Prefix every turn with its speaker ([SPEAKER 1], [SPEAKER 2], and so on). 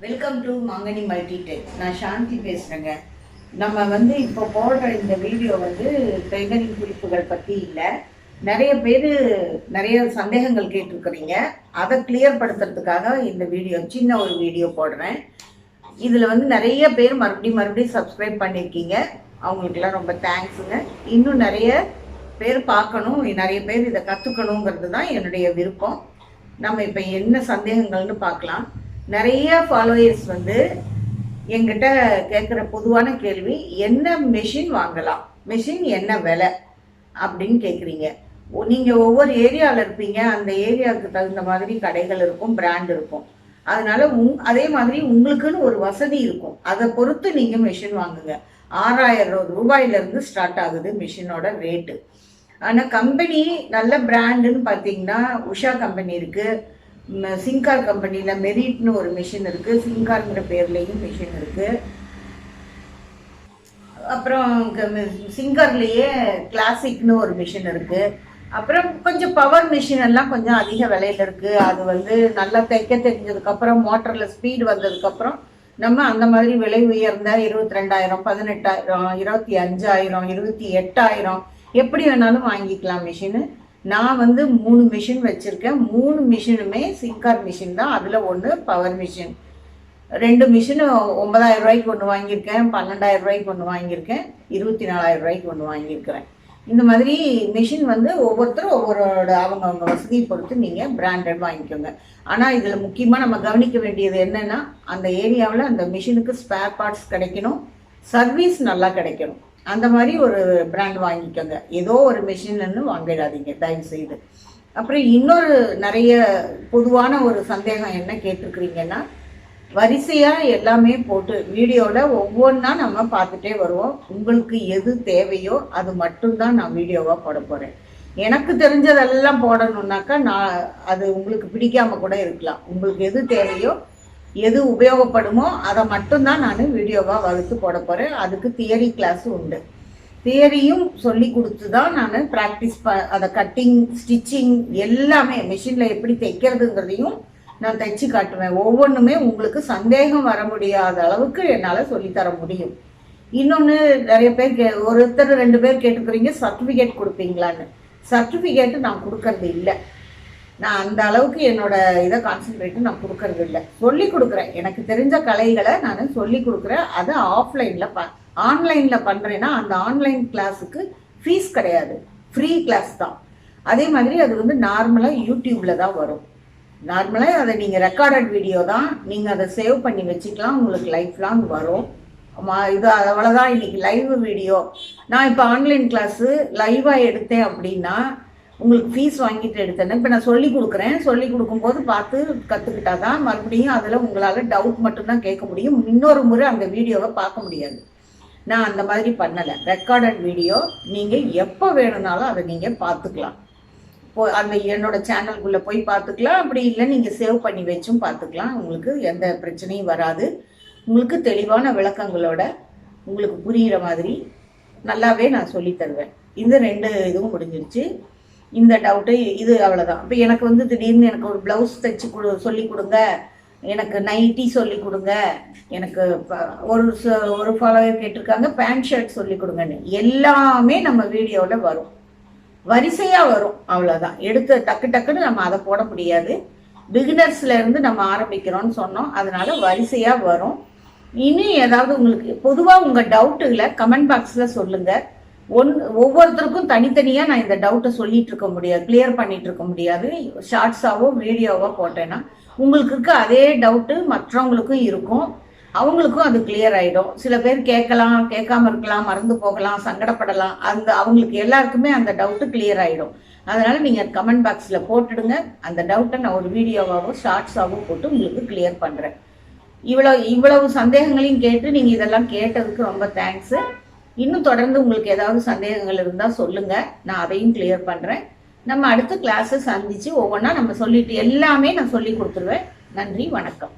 [SPEAKER 1] Welcome to மாங்கனி Multitech. நான் சாந்தி பேசுகிறேங்க. நம்ம இப்போ போடுற இந்த வீடியோ டைலரிங் குறிப்புகள் பற்றி இல்லை. நிறைய பேர் நிறைய சந்தேகங்கள் கேட்டிருக்கிறீங்க. அதை கிளியர் படுத்துறதுக்காக இந்த வீடியோ சின்ன ஒரு வீடியோ போடுறேன். இதில் நிறைய பேர் மறுபடியும் சப்ஸ்கிரைப் பண்ணியிருக்கீங்க. அவங்களுக்கெல்லாம் ரொம்ப தேங்க்ஸுங்க. இன்னும் நிறைய பேர் பார்க்கணும், நிறைய பேர் இதை கற்றுக்கணுங்கிறது தான் என்னுடைய விருப்பம். நம்ம இப்போ என்ன சந்தேகங்கள்னு பார்க்கலாம். நிறைய ஃபாலோயர்ஸ் எங்கிட்ட கேட்குற பொதுவான கேள்வி, என்ன மெஷின் வாங்கலாம், மெஷின் என்ன விலை அப்படின்னு கேட்குறீங்க. நீங்கள் ஒவ்வொரு ஏரியாவில் இருப்பீங்க, அந்த ஏரியாவுக்கு தகுந்த மாதிரி கடைகள் இருக்கும், பிராண்ட் இருக்கும். அதனால அதே மாதிரி உங்களுக்குன்னு ஒரு வசதி இருக்கும். அதை பொறுத்து நீங்கள் மெஷின் வாங்குங்க. 6000 ரூபாயிலிருந்து ஸ்டார்ட் ஆகுது மெஷினோட ரேட்டு. ஆனால் கம்பெனி நல்ல பிராண்டுன்னு பார்த்தீங்கன்னா உஷா கம்பெனி இருக்குது, சிங்கார் கம்பெனியில் மெரிட்னு ஒரு மிஷின் இருக்குது, சிங்கார்ங்கிற பேர்லேயும் மிஷின் இருக்குது. அப்புறம் சிங்கார்லேயே கிளாசிக்னு ஒரு மிஷின் இருக்குது. அப்புறம் கொஞ்சம் பவர் மிஷின் எல்லாம் கொஞ்சம் அதிக விலையில் இருக்குது. அது நல்லா தைக்க தெரிஞ்சதுக்கப்புறம் மோட்டரில் ஸ்பீடு வந்ததுக்கப்புறம் நம்ம அந்த மாதிரி விலை உயர்ந்த 22,000, 18,000, 25,000, 28,000 எப்படி வேணாலும் வாங்கிக்கலாம் மிஷினு. நான் 3 மிஷின் வச்சுருக்கேன். 3 மிஷினுமே சிங்கார் மிஷின் தான். அதில் ஒன்று பவர் மிஷின். 2 மிஷினு 9,000 ரூபாய்க்கு ஒன்று வாங்கியிருக்கேன், 12,000 ரூபாய்க்கு ஒன்று வாங்கியிருக்கேன், 24,000 ரூபாய்க்கு ஒன்று வாங்கியிருக்கிறேன். இந்த மாதிரி மிஷின் ஒவ்வொருத்தரும் ஒவ்வொருட அவங்க வசதியை பொறுத்து நீங்கள் பிராண்டட் வாங்கிக்கோங்க. ஆனால் இதில் முக்கியமாக நம்ம கவனிக்க வேண்டியது என்னென்னா, அந்த ஏரியாவில் அந்த மிஷினுக்கு ஸ்பேர் பார்ட்ஸ் கிடைக்கணும், சர்வீஸ் நல்லா கிடைக்கணும். அந்த மாதிரி ஒரு பிராண்ட் வாங்கிக்கோங்க. ஏதோ ஒரு மிஷின்னு வாங்கிடாதீங்க தயவு செய்து. அப்புறம் இன்னொரு நிறைய பொதுவான ஒரு சந்தேகம் என்ன கேட்டிருக்கிறீங்கன்னா, வரிசையாக எல்லாமே போட்டு வீடியோவில் ஒவ்வொன்றா நம்ம பார்த்துட்டே வருவோம். உங்களுக்கு எது தேவையோ அது மட்டும்தான் நான் வீடியோவாக போட போகிறேன். எனக்கு தெரிஞ்சதெல்லாம் போடணுன்னாக்கா அது உங்களுக்கு பிடிக்காம கூட இருக்கலாம். உங்களுக்கு எது தேவையோ, எது உபயோகப்படுமோ அதை மட்டும்தான் நான் வீடியோவாக வகுத்து போட போகிறேன். அதுக்கு தியரி கிளாஸ் உண்டு. தியரியும் சொல்லி கொடுத்து தான் நான் ப்ராக்டிஸ் அதை கட்டிங், ஸ்டிச்சிங் எல்லாமே மிஷினில் எப்படி தைக்கிறதுங்கிறதையும் நான் தைச்சி காட்டுவேன். ஒவ்வொன்றுமே உங்களுக்கு சந்தேகம் வர முடியாத அளவுக்கு என்னால் சொல்லித்தர முடியும். இன்னொன்று, நிறைய பேர் ஒருத்தர் 2 பேர் கேட்டுக்கிறீங்க சர்டிஃபிகேட் கொடுப்பீங்களான்னு. சர்டிஃபிகேட்டு நான் கொடுக்கறது இல்லை. நான் அந்த அளவுக்கு என்னோட இதை கான்சென்ட்ரேட்டு நான் கொடுக்கறது இல்லை. சொல்லி கொடுக்குறேன். எனக்கு தெரிஞ்ச கலைகளை நான் சொல்லி கொடுக்குறேன். அதை ஆஃப்லைனில் ஆன்லைனில் பண்ணுறேன்னா அந்த ஆன்லைன் கிளாஸுக்கு ஃபீஸ் கிடையாது, ஃப்ரீ கிளாஸ் தான். அதே மாதிரி அது நார்மலாக யூடியூப்பில் தான் வரும். நார்மலாக அதை நீங்கள் ரெக்கார்டட் வீடியோ தான், நீங்கள் அதை சேவ் பண்ணி வச்சுக்கலாம், உங்களுக்கு லைஃப் லாங் வரும். இது அவ்வளோதான். இன்றைக்கி லைவ் வீடியோ. நான் இப்போ ஆன்லைன் கிளாஸு லைவாக எடுத்தேன் அப்படின்னா உங்களுக்கு ஃபீஸ் வாங்கிட்டு எடுத்தேன்னு இப்போ நான் சொல்லி கொடுக்குறேன். சொல்லி கொடுக்கும்போது பார்த்து கற்றுக்கிட்டா தான் மறுபடியும் அதில் உங்களால் டவுட் மட்டும்தான் கேட்க முடியும். இன்னொரு முறை அந்த வீடியோவை பார்க்க முடியாது. நான் அந்த மாதிரி பண்ணலை. ரெக்கார்டட் வீடியோ நீங்கள் எப்போ வேணும்னாலும் அதை நீங்கள் பார்த்துக்கலாம். அந்த என்னோட சேனலுக்குள்ளே போய் பார்த்துக்கலாம். அப்படி இல்லை நீங்கள் சேவ் பண்ணி வச்சும் பார்த்துக்கலாம். உங்களுக்கு எந்த பிரச்சனையும் வராது. உங்களுக்கு தெளிவான விளக்கங்களோட உங்களுக்கு புரிகிற மாதிரி நல்லாவே நான் சொல்லி தருவேன். இந்த 2 இதுவும் முடிஞ்சிருச்சு. இந்த டவுட்டு இது அவ்வளோதான். இப்போ எனக்கு திடீர்னு எனக்கு ஒரு ப்ளவுஸ் தைச்சி சொல்லி கொடுங்க, எனக்கு நைட்டி சொல்லி கொடுங்க, எனக்கு ஒரு ஃபாலோவர் கேட்டிருக்காங்க பேண்ட் ஷர்ட் சொல்லி கொடுங்கன்னு. எல்லாமே நம்ம வீடியோவில் வரும், வரிசையாக வரும். அவ்வளோதான். எடுத்து டக்குன்னு நம்ம அதை போட முடியாது. பிகினர்ஸ்லேருந்து நம்ம ஆரம்பிக்கிறோன்னு சொன்னோம். அதனால வரிசையாக வரும். இனி ஏதாவது உங்களுக்கு பொதுவாக உங்கள் டவுட்டுகளை கமெண்ட் பாக்ஸில் சொல்லுங்கள். ஒவ்வொருத்தருக்கும் தனித்தனியாக நான் இந்த டவுட்டை சொல்லிட்டு இருக்க முடியாது, கிளியர் பண்ணிட்டு இருக்க முடியாது. ஷார்ட்ஸாவோ வீடியோவோ போட்டேன்னா உங்களுக்கு இருக்க அதே டவுட்டு மற்றவங்களுக்கும் இருக்கும், அவங்களுக்கும் அது கிளியர் ஆகிடும். சில பேர் கேட்கலாம், கேட்காம இருக்கலாம், மறந்து போகலாம், சங்கடப்படலாம். அவங்களுக்கு எல்லாருக்குமே அந்த டவுட்டு கிளியர் ஆகிடும். அதனால் நீங்கள் கமெண்ட் பாக்ஸில் போட்டுடுங்க. அந்த டவுட்டை நான் ஒரு வீடியோவாகவோ ஷார்ட்ஸாகவோ போட்டு உங்களுக்கு கிளியர் பண்ணுறேன். இவ்வளவு சந்தேகங்களையும் கேட்டு நீங்கள் இதெல்லாம் கேட்டதுக்கு ரொம்ப தேங்க்ஸு. இன்னும் தொடர்ந்து உங்களுக்கு ஏதாவது சந்தேகங்கள் இருந்தால் சொல்லுங்கள், நான் அதையும் கிளியர் பண்ணுறேன். நம்ம அடுத்த கிளாஸை சந்தித்து ஒவ்வொன்றா நம்ம சொல்லிட்டு எல்லாமே நான் சொல்லி கொடுத்துருவேன். நன்றி, வணக்கம்.